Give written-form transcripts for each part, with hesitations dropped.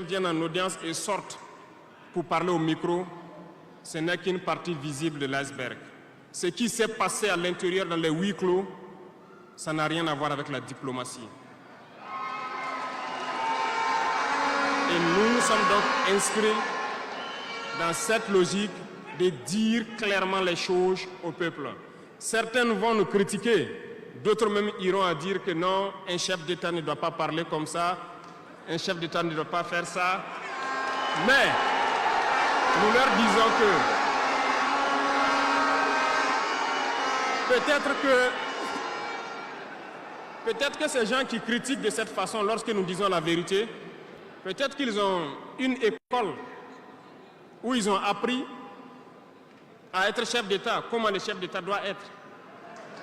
viennent en audience et sortent pour parler au micro, ce n'est qu'une partie visible de l'iceberg. Ce qui s'est passé à l'intérieur dans les huis clos, ça n'a rien à voir avec la diplomatie. Et nous sommes donc inscrits dans cette logique de dire clairement les choses au peuple. Certains vont nous critiquer, d'autres même iront à dire que non, un chef d'État ne doit pas parler comme ça, un chef d'État ne doit pas faire ça. Mais nous leur disons que peut-être que ces gens qui critiquent de cette façon lorsque nous disons la vérité, peut-être qu'ils ont une école où ils ont appris à être chef d'État, comment le chef d'État doit être.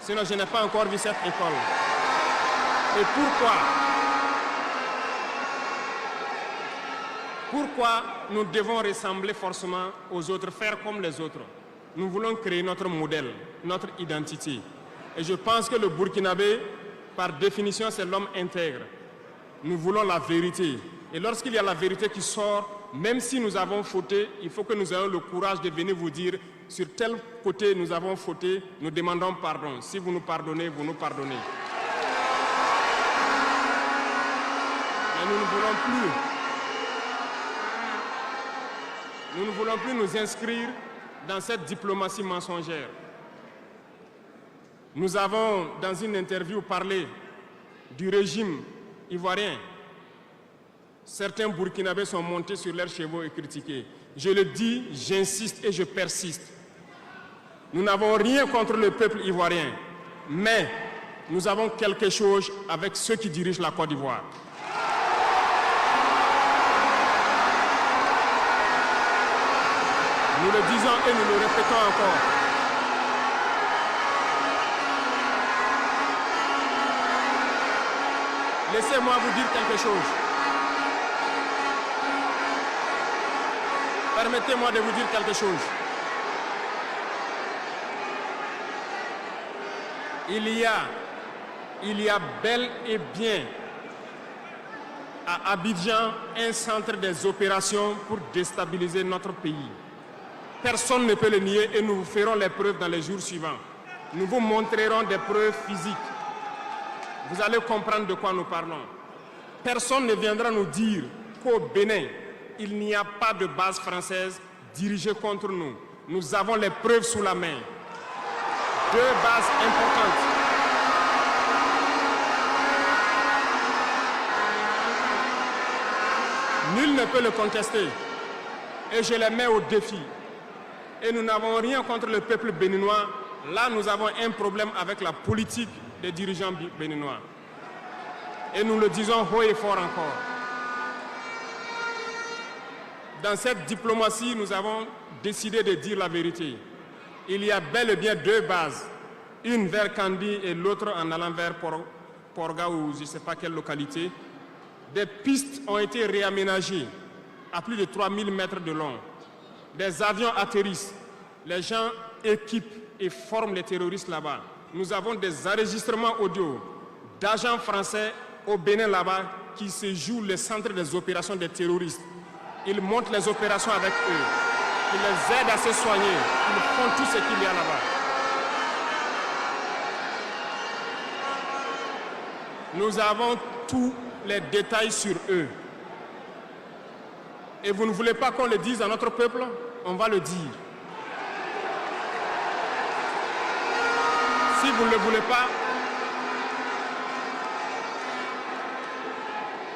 Sinon, je n'ai pas encore vu cette école. Et pourquoi nous devons ressembler forcément aux autres, faire comme les autres? Nous voulons créer notre modèle, notre identité. Et je pense que le Burkinabé, par définition, c'est l'homme intègre. Nous voulons la vérité. Et lorsqu'il y a la vérité qui sort, même si nous avons fauté, il faut que nous ayons le courage de venir vous dire sur tel côté nous avons fauté, nous demandons pardon. Si vous nous pardonnez, vous nous pardonnez. Mais nous ne voulons plus nous inscrire dans cette diplomatie mensongère. Nous avons, dans une interview, parlé du régime ivoirien. Certains Burkinabés sont montés sur leurs chevaux et critiqués. Je le dis, j'insiste et je persiste. Nous n'avons rien contre le peuple ivoirien, mais nous avons quelque chose avec ceux qui dirigent la Côte d'Ivoire. Nous le disons et nous le répétons encore. Laissez-moi vous dire quelque chose. Permettez-moi de vous dire quelque chose. Il y a bel et bien à Abidjan un centre des opérations pour déstabiliser notre pays. Personne ne peut le nier et nous vous ferons les preuves dans les jours suivants. Nous vous montrerons des preuves physiques. Vous allez comprendre de quoi nous parlons. Personne ne viendra nous dire qu'au Bénin, il n'y a pas de base française dirigée contre nous. Nous avons les preuves sous la main. 2 bases importantes. Nul ne peut le contester. Et je les mets au défi. Et nous n'avons rien contre le peuple béninois. Là, nous avons un problème avec la politique des dirigeants béninois. Et nous le disons haut et fort encore. Dans cette diplomatie, nous avons décidé de dire la vérité. Il y a bel et bien 2 bases, une vers Kandi et l'autre en allant vers Porga ou je ne sais pas quelle localité. Des pistes ont été réaménagées à plus de 3000 mètres de long. Des avions atterrissent, les gens équipent et forment les terroristes là-bas. Nous avons des enregistrements audio d'agents français au Bénin là-bas qui se jouent le centre des opérations des terroristes. Ils montent les opérations avec eux. Ils les aident à se soigner. Ils font tout ce qu'il y a là-bas. Nous avons tous les détails sur eux. Et vous ne voulez pas qu'on le dise à notre peuple? On va le dire. Si vous ne le voulez pas,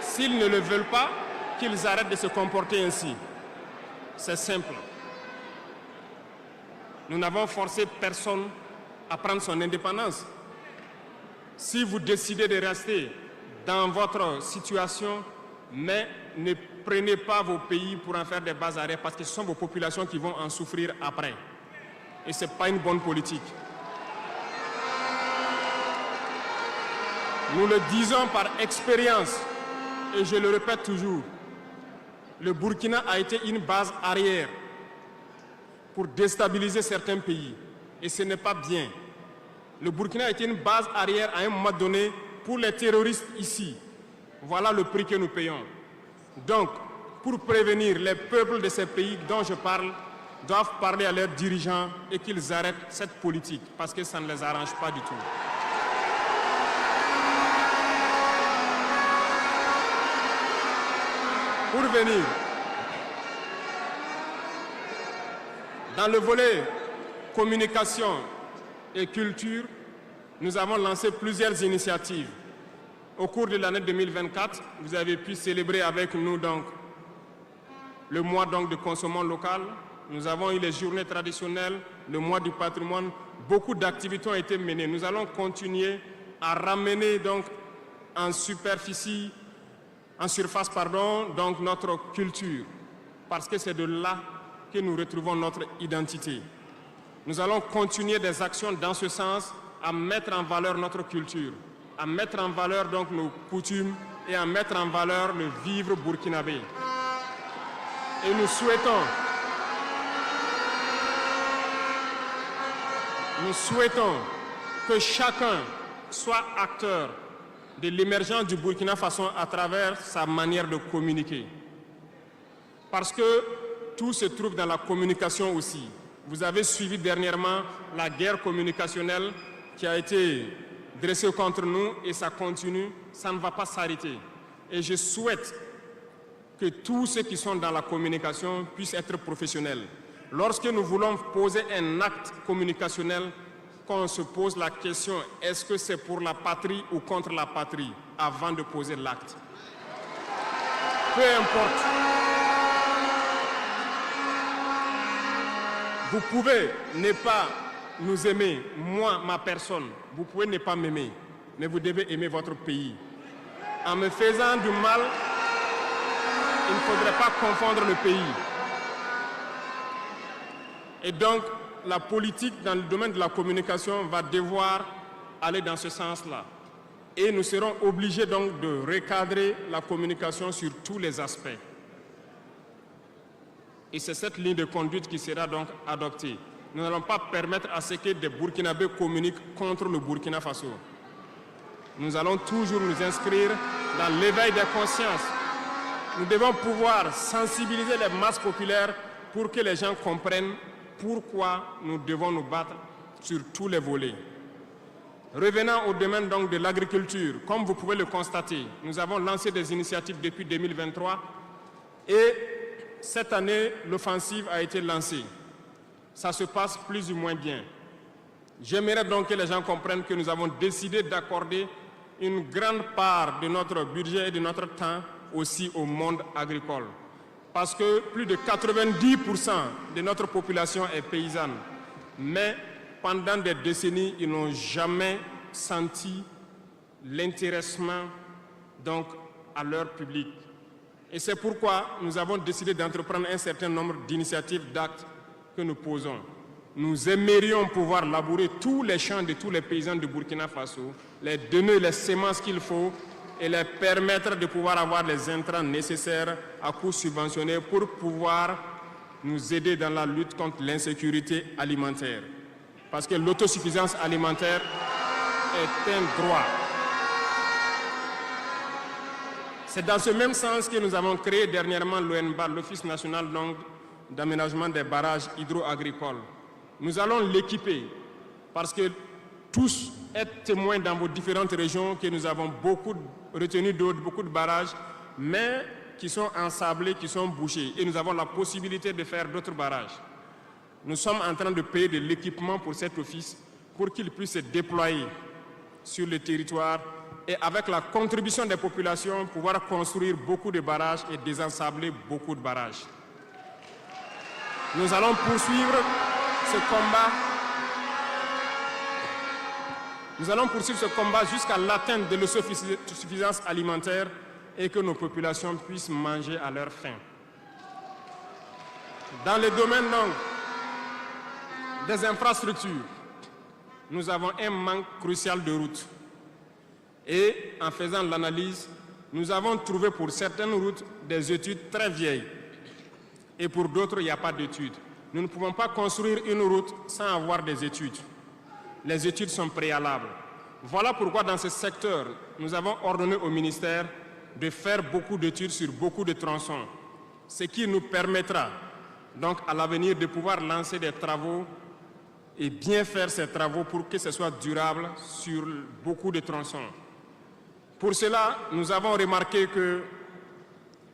s'ils ne le veulent pas, qu'ils arrêtent de se comporter ainsi. C'est simple. Nous n'avons forcé personne à prendre son indépendance. Si vous décidez de rester dans votre situation, mais ne prenez pas vos pays pour en faire des bases arrière parce que ce sont vos populations qui vont en souffrir après. Et ce n'est pas une bonne politique. Nous le disons par expérience, et je le répète toujours, le Burkina a été une base arrière pour déstabiliser certains pays. Et ce n'est pas bien. Le Burkina a été une base arrière à un moment donné pour les terroristes ici. Voilà le prix que nous payons. Donc, pour prévenir les peuples de ces pays dont je parle, doivent parler à leurs dirigeants et qu'ils arrêtent cette politique parce que ça ne les arrange pas du tout. Pour venir, dans le volet communication et culture, nous avons lancé plusieurs initiatives. Au cours de l'année 2024, vous avez pu célébrer avec nous donc, le mois donc, de consommation locale. Nous avons eu les journées traditionnelles, le mois du patrimoine. Beaucoup d'activités ont été menées. Nous allons continuer à ramener donc, en surface, donc, notre culture, parce que c'est de là que nous retrouvons notre identité. Nous allons continuer des actions dans ce sens, à mettre en valeur notre culture, à mettre en valeur donc nos coutumes et à mettre en valeur le vivre burkinabé. Et nous souhaitons que chacun soit acteur de l'émergence du Burkina Faso à travers sa manière de communiquer. Parce que tout se trouve dans la communication aussi. Vous avez suivi dernièrement la guerre communicationnelle qui a été dressée contre nous et ça continue, ça ne va pas s'arrêter. Et je souhaite que tous ceux qui sont dans la communication puissent être professionnels. Lorsque nous voulons poser un acte communicationnel, qu'on se pose la question, est-ce que c'est pour la patrie ou contre la patrie, avant de poser l'acte. Peu importe. Vous pouvez ne pas nous aimer, moi, ma personne. Vous pouvez ne pas m'aimer, mais vous devez aimer votre pays. En me faisant du mal, il ne faudrait pas confondre le pays. Et donc, la politique dans le domaine de la communication va devoir aller dans ce sens-là. Et nous serons obligés donc de recadrer la communication sur tous les aspects. Et c'est cette ligne de conduite qui sera donc adoptée. Nous n'allons pas permettre à ce que des Burkinabés communiquent contre le Burkina Faso. Nous allons toujours nous inscrire dans l'éveil des consciences. Nous devons pouvoir sensibiliser les masses populaires pour que les gens comprennent pourquoi nous devons nous battre sur tous les volets. Revenant au domaine donc de l'agriculture, comme vous pouvez le constater, nous avons lancé des initiatives depuis 2023 et cette année, l'offensive a été lancée. Ça se passe plus ou moins bien. J'aimerais donc que les gens comprennent que nous avons décidé d'accorder une grande part de notre budget et de notre temps aussi au monde agricole. Parce que plus de 90% de notre population est paysanne. Mais pendant des décennies, ils n'ont jamais senti l'intéressement donc à leur public. Et c'est pourquoi nous avons décidé d'entreprendre un certain nombre d'initiatives, d'actes que nous posons. Nous aimerions pouvoir labourer tous les champs de tous les paysans de Burkina Faso, les donner les semences qu'il faut et les permettre de pouvoir avoir les intrants nécessaires à coût subventionné pour pouvoir nous aider dans la lutte contre l'insécurité alimentaire. Parce que l'autosuffisance alimentaire est un droit. C'est dans ce même sens que nous avons créé dernièrement l'ONBA, l'Office national d'aménagement des barrages hydro-agricoles. Nous allons l'équiper parce que tous êtes témoins dans vos différentes régions que nous avons beaucoup retenu d'eau, beaucoup de barrages, mais qui sont ensablés, qui sont bouchés. Et nous avons la possibilité de faire d'autres barrages. Nous sommes en train de payer de l'équipement pour cet office pour qu'il puisse se déployer sur le territoire et avec la contribution des populations, pouvoir construire beaucoup de barrages et désensabler beaucoup de barrages. Nous allons poursuivre ce combat. Nous allons poursuivre ce combat jusqu'à l'atteinte de l'autosuffisance alimentaire et que nos populations puissent manger à leur faim. Dans le domaine donc, des infrastructures, nous avons un manque crucial de routes. Et en faisant l'analyse, nous avons trouvé pour certaines routes des études très vieilles. Et pour d'autres, il n'y a pas d'études. Nous ne pouvons pas construire une route sans avoir des études. Les études sont préalables. Voilà pourquoi dans ce secteur, nous avons ordonné au ministère de faire beaucoup d'études sur beaucoup de tronçons ce qui nous permettra donc à l'avenir de pouvoir lancer des travaux et bien faire ces travaux pour que ce soit durable sur beaucoup de tronçons. Pour cela, nous avons remarqué que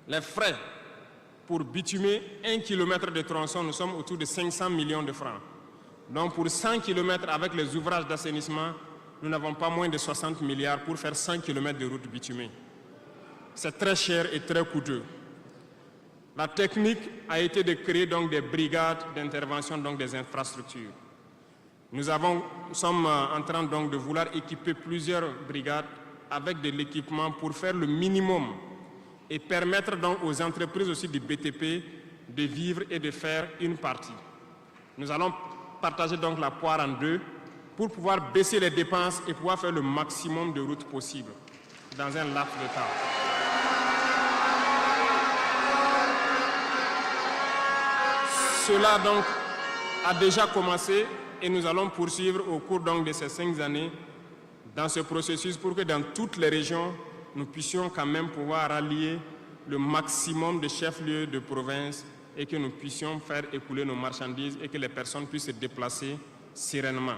les frais pour bitumer 1 km de tronçon, nous sommes autour de 500 millions de francs. Donc pour 100 km avec les ouvrages d'assainissement, nous n'avons pas moins de 60 milliards pour faire 100 km de route bitumée. C'est très cher et très coûteux. La technique a été de créer donc des brigades d'intervention, donc des infrastructures. Nous sommes en train donc de vouloir équiper plusieurs brigades avec de l'équipement pour faire le minimum et permettre donc aux entreprises aussi du BTP de vivre et de faire une partie. Nous allons partager donc la poire en deux pour pouvoir baisser les dépenses et pouvoir faire le maximum de routes possibles dans un laps de temps. Cela donc a déjà commencé et nous allons poursuivre au cours donc de ces 5 années dans ce processus pour que dans toutes les régions, nous puissions quand même pouvoir rallier le maximum de chefs-lieux de province et que nous puissions faire écouler nos marchandises et que les personnes puissent se déplacer sereinement.